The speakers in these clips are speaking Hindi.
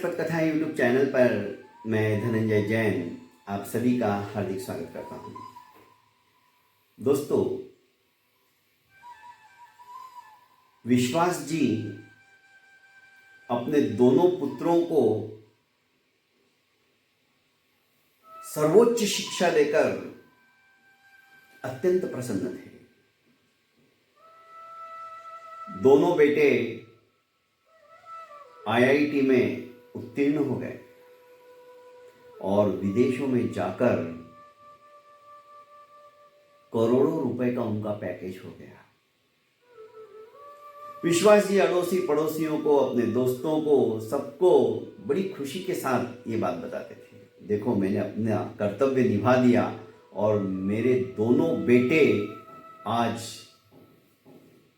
लखपत कथा यूट्यूब चैनल पर मैं धनंजय जैन आप सभी का हार्दिक स्वागत करता हूं। दोस्तों, विश्वास जी अपने दोनों पुत्रों को सर्वोच्च शिक्षा देकर अत्यंत प्रसन्न थे। दोनों बेटे आईआईटी में उत्तीर्ण हो गए और विदेशों में जाकर करोड़ों रुपए का उनका पैकेज हो गया। विश्वास जी अड़ोसी पड़ोसियों को, अपने दोस्तों को, सबको बड़ी खुशी के साथ ये बात बताते थे, देखो मैंने अपना कर्तव्य निभा दिया और मेरे दोनों बेटे आज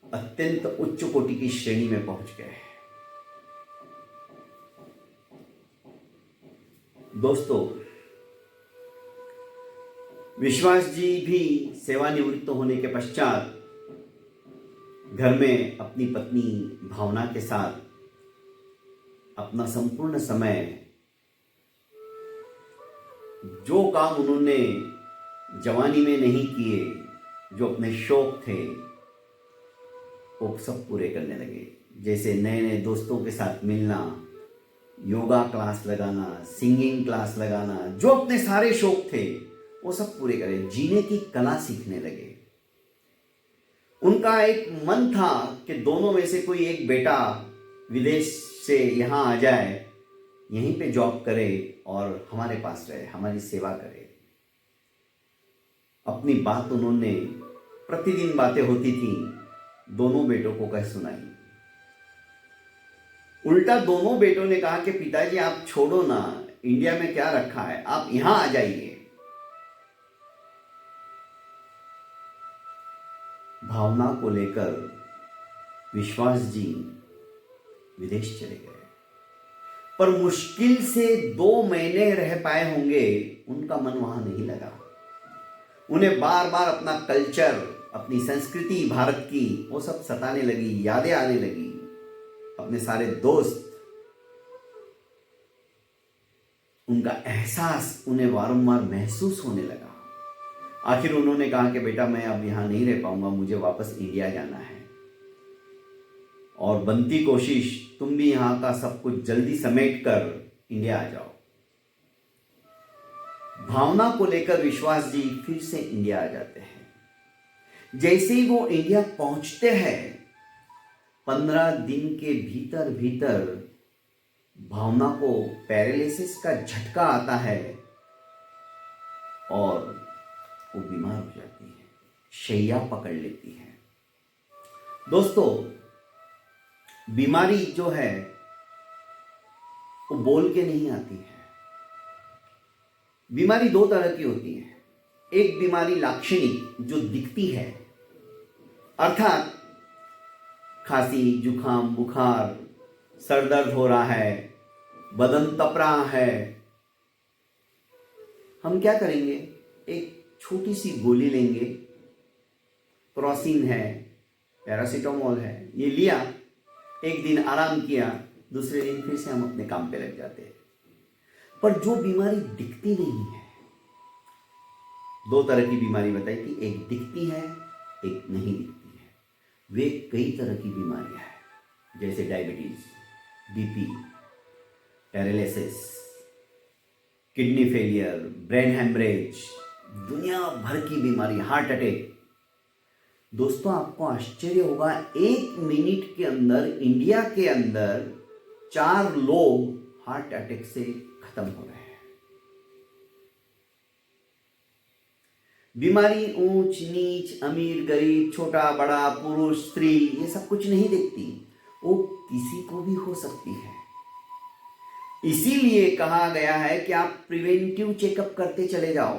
अत्यंत उच्च कोटि की श्रेणी में पहुंच गए हैं। दोस्तों, विश्वास जी भी सेवानिवृत्त होने के पश्चात घर में अपनी पत्नी भावना के साथ अपना संपूर्ण समय, जो काम उन्होंने जवानी में नहीं किए, जो अपने शौक थे, वो सब पूरे करने लगे। जैसे नए नए दोस्तों के साथ मिलना, योगा क्लास लगाना, सिंगिंग क्लास लगाना, जो अपने सारे शौक थे वो सब पूरे करे, जीने की कला सीखने लगे। उनका एक मन था कि दोनों में से कोई एक बेटा विदेश से यहाँ आ जाए, यहीं पे जॉब करे और हमारे पास रहे, हमारी सेवा करे। अपनी बात उन्होंने, प्रतिदिन बातें होती थी, दोनों बेटों को कह सुनाई। उल्टा दोनों बेटों ने कहा कि पिताजी आप छोड़ो ना, इंडिया में क्या रखा है, आप यहां आ जाइए। भावना को लेकर विश्वास जी विदेश चले गए, पर मुश्किल से 2 महीने रह पाए होंगे, उनका मन वहां नहीं लगा। उन्हें बार बार अपना कल्चर, अपनी संस्कृति भारत की, वो सब सताने लगी, यादें आने लगी, अपने सारे दोस्त, उनका एहसास उन्हें वारंवार महसूस होने लगा। आखिर उन्होंने कहा कि बेटा मैं अब यहां नहीं रह पाऊंगा, मुझे वापस इंडिया जाना है और बनती कोशिश तुम भी यहां का सब कुछ जल्दी समेट कर इंडिया आ जाओ। भावना को लेकर विश्वास जी फिर से इंडिया आ जाते हैं। जैसे ही वो इंडिया पहुंचते हैं, 15 दिन के भीतर भीतर भावना को पैरालिसिस का झटका आता है और वो बीमार हो जाती है, शैया पकड़ लेती है। दोस्तों, बीमारी जो है वो बोल के नहीं आती है। बीमारी 2 तरह की होती है। एक बीमारी लाक्षणिक, जो दिखती है, अर्थात खांसी, जुखाम, बुखार, सर दर्द हो रहा है, बदन तप रहा है। हम क्या करेंगे, एक छोटी सी गोली लेंगे, क्रोसिन है, पैरासीटामोल है, ये लिया, एक दिन आराम किया, दूसरे दिन फिर से हम अपने काम पे लग जाते हैं। पर जो बीमारी दिखती नहीं है, 2 तरह की बीमारी बताई थी, एक दिखती है, एक नहीं दिखती है। वे कई तरह की बीमारियां हैं, जैसे diabetes, BP, paralysis, kidney failure, brain haemorrhage, दुनिया भर की बीमारी, हार्ट अटैक। दोस्तों, आपको आश्चर्य होगा, 1 मिनट के अंदर इंडिया के अंदर 4 लोग हार्ट अटैक से खत्म हो रहे हैं। बीमारी ऊंच नीच, अमीर गरीब, छोटा बड़ा, पुरुष स्त्री, ये सब कुछ नहीं देखती, वो किसी को भी हो सकती है। इसीलिए कहा गया है कि आप प्रिवेंटिव चेकअप करते चले जाओ।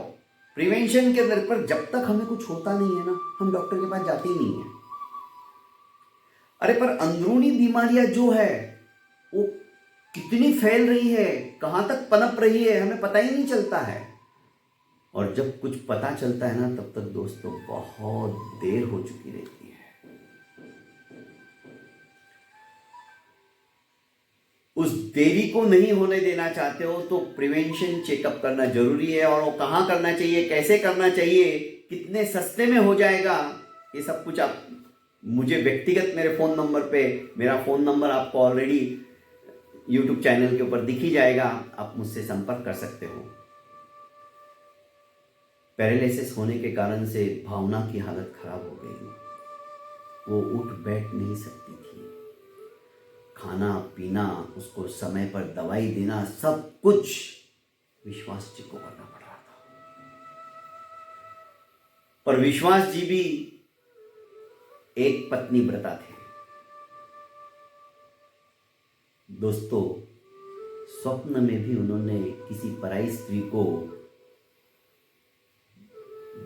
प्रिवेंशन के दर पर जब तक हमें कुछ होता नहीं है ना, हम डॉक्टर के पास जाते ही नहीं है। अरे पर अंदरूनी बीमारियां जो है वो कितनी फैल रही है, कहां तक पनप रही है, हमें पता ही नहीं चलता है। और जब कुछ पता चलता है ना, तब तक दोस्तों बहुत देर हो चुकी रहती है। उस देरी को नहीं होने देना चाहते हो तो प्रिवेंशन चेकअप करना जरूरी है। और वो कहाँ करना चाहिए, कैसे करना चाहिए, कितने सस्ते में हो जाएगा, ये सब कुछ आप मुझे व्यक्तिगत मेरे फ़ोन नंबर पे, मेरा फ़ोन नंबर आपको ऑलरेडी यूट्यूब चैनल के ऊपर दिख ही जाएगा, आप मुझसे संपर्क कर सकते हो। पैरालिसिस होने के कारण से भावना की हालत खराब हो गई, वो उठ बैठ नहीं सकती थी, खाना पीना, उसको समय पर दवाई देना, सब कुछ विश्वास जी को करना पड़ रहा था। पर विश्वास जी भी एक पत्नी व्रता थे। दोस्तों, स्वप्न में भी उन्होंने किसी पराई स्त्री को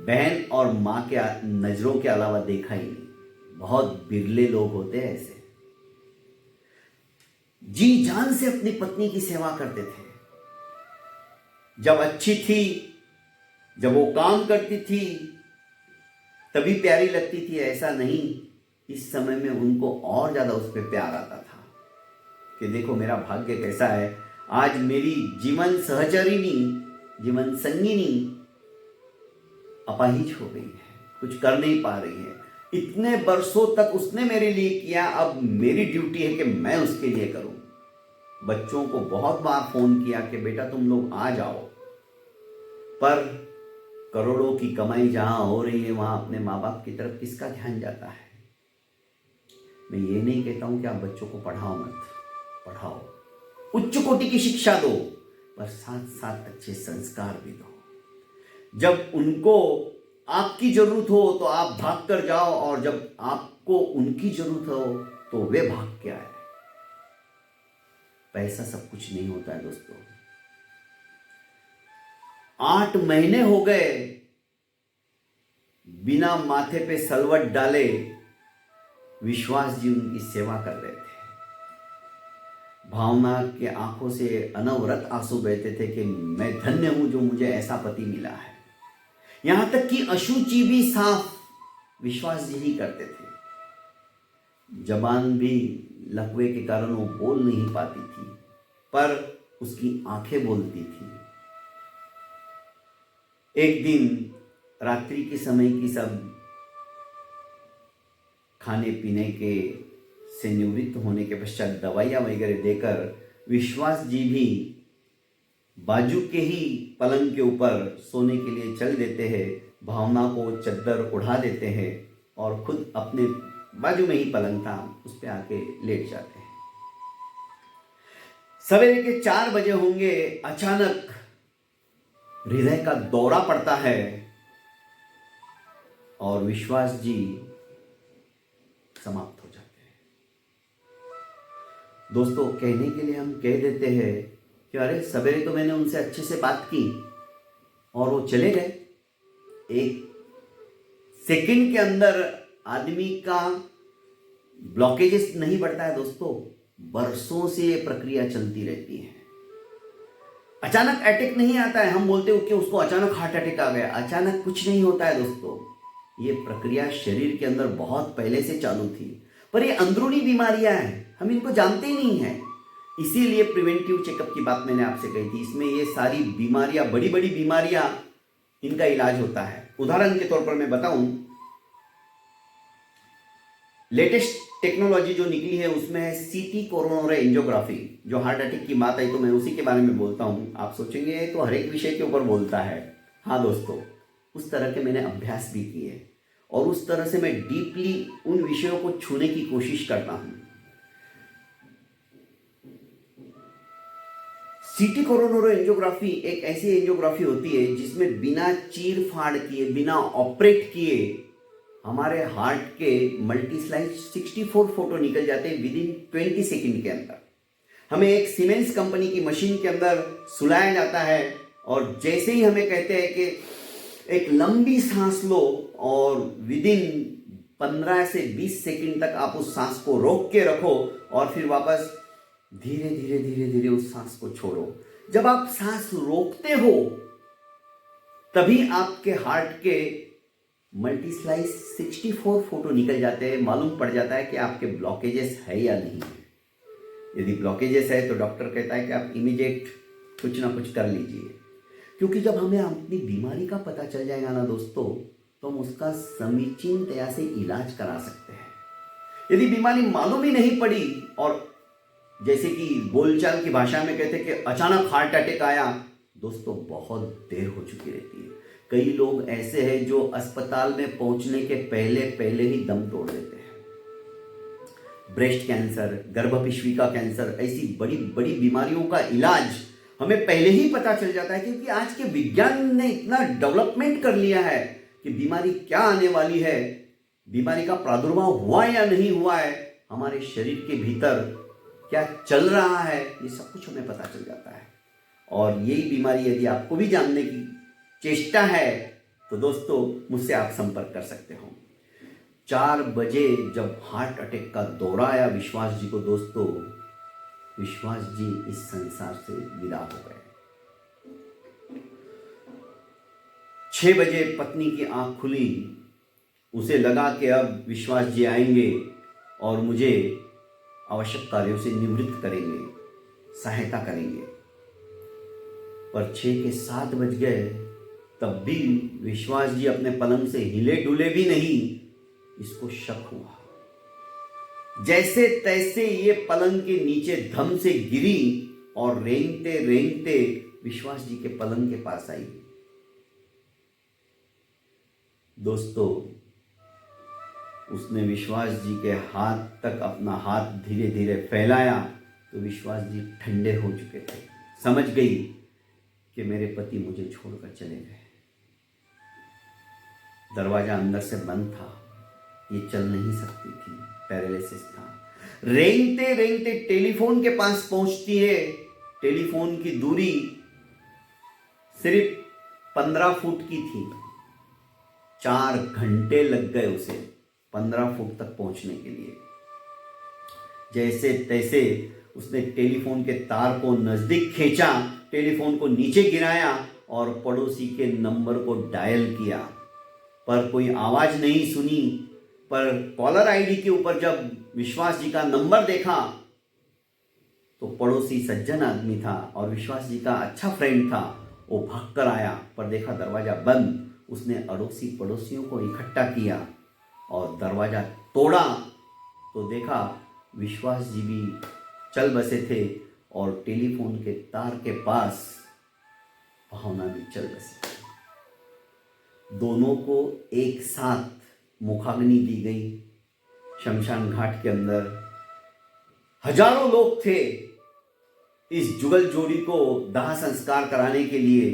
बहन और मां के नजरों के अलावा देखा ही नहीं। बहुत बिरले लोग होते हैं ऐसे, जी जान से अपनी पत्नी की सेवा करते थे। जब अच्छी थी, जब वो काम करती थी तभी प्यारी लगती थी, ऐसा नहीं। इस समय में उनको और ज्यादा उस पर प्यार आता था कि देखो मेरा भाग्य कैसा है, आज मेरी जीवन सहचरिणी, जीवन संगिनी अपाहिज हो गई है, कुछ कर नहीं पा रही है। इतने वर्षों तक उसने मेरे लिए किया, अब मेरी ड्यूटी है कि मैं उसके लिए करूं। बच्चों को बहुत बार फोन किया कि बेटा तुम लोग आ जाओ, पर करोड़ों की कमाई जहां हो रही है वहां अपने माँ बाप की तरफ किसका ध्यान जाता है। मैं ये नहीं कहता हूं कि आप बच्चों को पढ़ाओ मत, पढ़ाओ, उच्च कोटि की शिक्षा दो, पर साथ साथ अच्छे संस्कार भी दो। जब उनको आपकी जरूरत हो तो आप भाग कर जाओ, और जब आपको उनकी जरूरत हो तो वे भाग के आए। पैसा सब कुछ नहीं होता है दोस्तों। 8 महीने हो गए बिना माथे पे सलवट डाले विश्वास जी उनकी सेवा कर रहे थे। भावना के आंखों से अनवरत आंसू बहते थे कि मैं धन्य हूं जो मुझे ऐसा पति मिला है। यहां तक कि अशुचि भी साफ विश्वास जी ही करते थे। जबान भी लकवे के कारण वो बोल नहीं पाती थी, पर उसकी आंखें बोलती थी। एक दिन रात्रि के समय की सब खाने पीने के से निवृत्त होने के पश्चात दवाइयाँ वगैरह देकर विश्वास जी भी बाजू के ही पलंग के ऊपर सोने के लिए चल देते हैं। भावना को चद्दर उड़ा देते हैं और खुद अपने बाजू में ही पलंग था उस पे आके लेट जाते हैं। सवेरे के 4 बजे होंगे, अचानक हृदय का दौरा पड़ता है और विश्वास जी समाप्त हो जाते हैं। दोस्तों, कहने के लिए हम कह देते हैं कि अरे सवेरे तो मैंने उनसे अच्छे से बात की और वो चले गए। एक सेकंड के अंदर आदमी का ब्लॉकेजेस नहीं बढ़ता है दोस्तों, बरसों से ये प्रक्रिया चलती रहती है। अचानक अटैक नहीं आता है, हम बोलते हो कि उसको अचानक हार्ट अटैक आ गया। अचानक कुछ नहीं होता है दोस्तों, ये प्रक्रिया शरीर के अंदर बहुत पहले से चालू थी, पर ये अंदरूनी बीमारियां हैं, हम इनको जानते ही नहीं हैं। इसीलिए प्रिवेंटिव चेकअप की बात मैंने आपसे कही थी। इसमें ये सारी बीमारियां, बड़ी बड़ी बीमारियां, इनका इलाज होता है। उदाहरण के तौर पर मैं बताऊं, लेटेस्ट टेक्नोलॉजी जो निकली है उसमें है सीटी कोरोनरी एंजियोग्राफी। जो हार्ट अटैक की बात आई तो मैं उसी के बारे में बोलता हूं। आप सोचेंगे तो हर एक विषय के ऊपर बोलता है। हाँ दोस्तों, उस तरह के मैंने अभ्यास भी किए और उस तरह से मैं डीपली उन विषयों को छूने की कोशिश करता हूं। सीटी कोरोनरी एंजियोग्राफी एक ऐसी एंजियोग्राफी होती है जिसमें बिना चीर फाड़ किए, बिना ऑपरेट किए हमारे हार्ट के मल्टीस्लाइस 64 फोटो निकल जाते हैं विद इन 20 सेकेंड के अंदर। हमें एक सीमेंस कंपनी की मशीन के अंदर सुलाया जाता है और जैसे ही हमें कहते हैं कि एक लंबी सांस लो और विद इन 15 से 20 सेकेंड तक आप उस सांस को रोक के रखो और फिर वापस धीरे धीरे धीरे धीरे उस सांस को छोड़ो। जब आप सांस रोकते हो तभी आपके हार्ट के मल्टीस्लाइस 64 फोटो निकल जाते हैं। मालूम पड़ जाता है कि आपके ब्लॉकेजेस है या नहीं है। यदि ब्लॉकेजेस है तो डॉक्टर कहता है कि आप इमीडिएट कुछ ना कुछ कर लीजिए, क्योंकि जब हमें अपनी बीमारी का पता चल जाएगा ना दोस्तों, तो हम उसका समीचीनतया से इलाज करा सकते हैं। यदि बीमारी मालूम ही नहीं पड़ी और जैसे कि बोलचाल की भाषा में कहते हैं कि अचानक हार्ट अटैक आया, दोस्तों बहुत देर हो चुकी रहती है। कई लोग ऐसे हैं जो अस्पताल में पहुंचने के पहले पहले ही दम तोड़ देते हैं। ब्रेस्ट कैंसर, गर्भपिशवी का कैंसर, ऐसी बड़ी बड़ी बीमारियों का इलाज हमें पहले ही पता चल जाता है, क्योंकि आज के विज्ञान ने इतना डेवलपमेंट कर लिया है कि बीमारी क्या आने वाली है, बीमारी का प्रादुर्भाव हुआ या नहीं हुआ है, हमारे शरीर के भीतर क्या चल रहा है, ये सब कुछ हमें पता चल जाता है। और यही बीमारी यदि आपको भी जानने की चेष्टा है तो दोस्तों मुझसे आप संपर्क कर सकते हो। 4 बजे जब हार्ट अटैक का दौरा आया विश्वास जी को, दोस्तों विश्वास जी इस संसार से विदा हो गए। 6 बजे पत्नी की आंख खुली, उसे लगा कि अब विश्वास जी आएंगे और मुझे आवश्यक कार्यों से निवृत्त करेंगे, सहायता करेंगे। पर 6 के 7 बज गए, तब भी विश्वास जी अपने पलंग से हिले डुले भी नहीं। इसको शक हुआ, जैसे तैसे ये पलंग के नीचे धम से गिरी और रेंगते रेंगते विश्वास जी के पलंग के पास आई। दोस्तों उसने विश्वास जी के हाथ तक अपना हाथ धीरे धीरे फैलाया तो विश्वास जी ठंडे हो चुके थे। समझ गई कि मेरे पति मुझे छोड़कर चले गए। दरवाजा अंदर से बंद था, ये चल नहीं सकती थी, पैरालिसिस था। रेंगते रेंगते टेलीफोन के पास पहुंचती है। टेलीफोन की दूरी सिर्फ 15 फुट की थी। 4 घंटे लग गए उसे 15 फुट तक पहुंचने के लिए। जैसे तैसे उसने टेलीफोन के तार को नजदीक खींचा, टेलीफोन को नीचे गिराया और पड़ोसी के नंबर को डायल किया, पर कोई आवाज नहीं सुनी। पर कॉलर आईडी के ऊपर जब विश्वास जी का नंबर देखा तो पड़ोसी सज्जन आदमी था और विश्वास जी का अच्छा फ्रेंड था। वो भागकर आया, पर देखा दरवाजा बंद। उसने अड़ोसी पड़ोसियों को इकट्ठा किया और दरवाजा तोड़ा तो देखा विश्वास जी भी चल बसे थे और टेलीफोन के तार के पास भावना भी चल बसी थी। दोनों को एक साथ मुखाग्नि दी गई। शमशान घाट के अंदर हजारों लोग थे इस जुगल जोड़ी को दाह संस्कार कराने के लिए,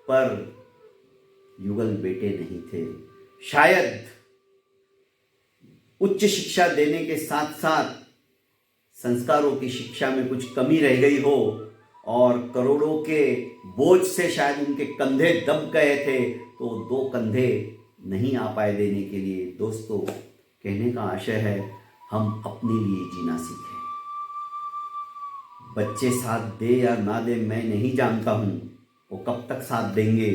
पर युगल बेटे नहीं थे। शायद उच्च शिक्षा देने के साथ साथ संस्कारों की शिक्षा में कुछ कमी रह गई हो और करोड़ों के बोझ से शायद उनके कंधे दब गए थे, तो 2 कंधे नहीं आ पाए देने के लिए। दोस्तों कहने का आशय है, हम अपने लिए जीना सीखें। बच्चे साथ दे या ना दे मैं नहीं जानता हूं, वो कब तक साथ देंगे,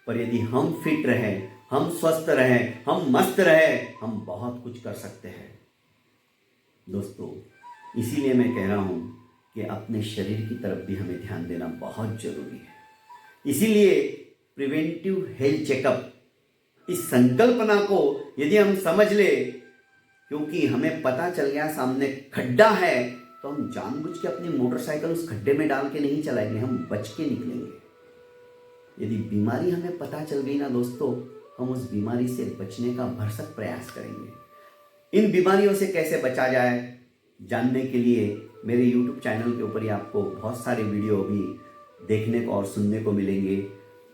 पर यदि हम फिट रहें, हम स्वस्थ रहें, हम मस्त रहें, हम बहुत कुछ कर सकते हैं। दोस्तों इसीलिए मैं कह रहा हूं कि अपने शरीर की तरफ भी हमें ध्यान देना बहुत जरूरी है। इसीलिए प्रिवेंटिव हेल्थ चेकअप, इस संकल्पना को यदि हम समझ ले, क्योंकि हमें पता चल गया सामने खड्डा है, तो हम जानबूझ के अपनी मोटरसाइकिल उस खड्डे में डाल के नहीं चलाएंगे, हम बच के निकलेंगे। यदि बीमारी हमें पता चल गई ना दोस्तों, हम उस बीमारी से बचने का भरसक प्रयास करेंगे। इन बीमारियों से कैसे बचा जाए जानने के लिए मेरे YouTube चैनल के ऊपर ही आपको बहुत सारे वीडियो अभी देखने को और सुनने को मिलेंगे।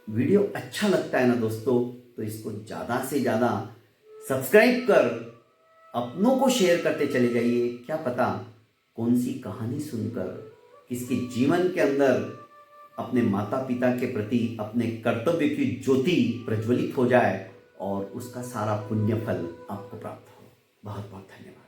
वीडियो अच्छा लगता है ना दोस्तों, तो इसको ज़्यादा से ज़्यादा सब्सक्राइब कर अपनों को शेयर करते चले जाइए। क्या पता कौन सी कहानी सुनकर किसके जीवन के अंदर अपने माता पिता के प्रति अपने कर्तव्य की ज्योति प्रज्वलित हो जाए और उसका सारा पुण्य फल आपको प्राप्त हो। बहुत बहुत धन्यवाद।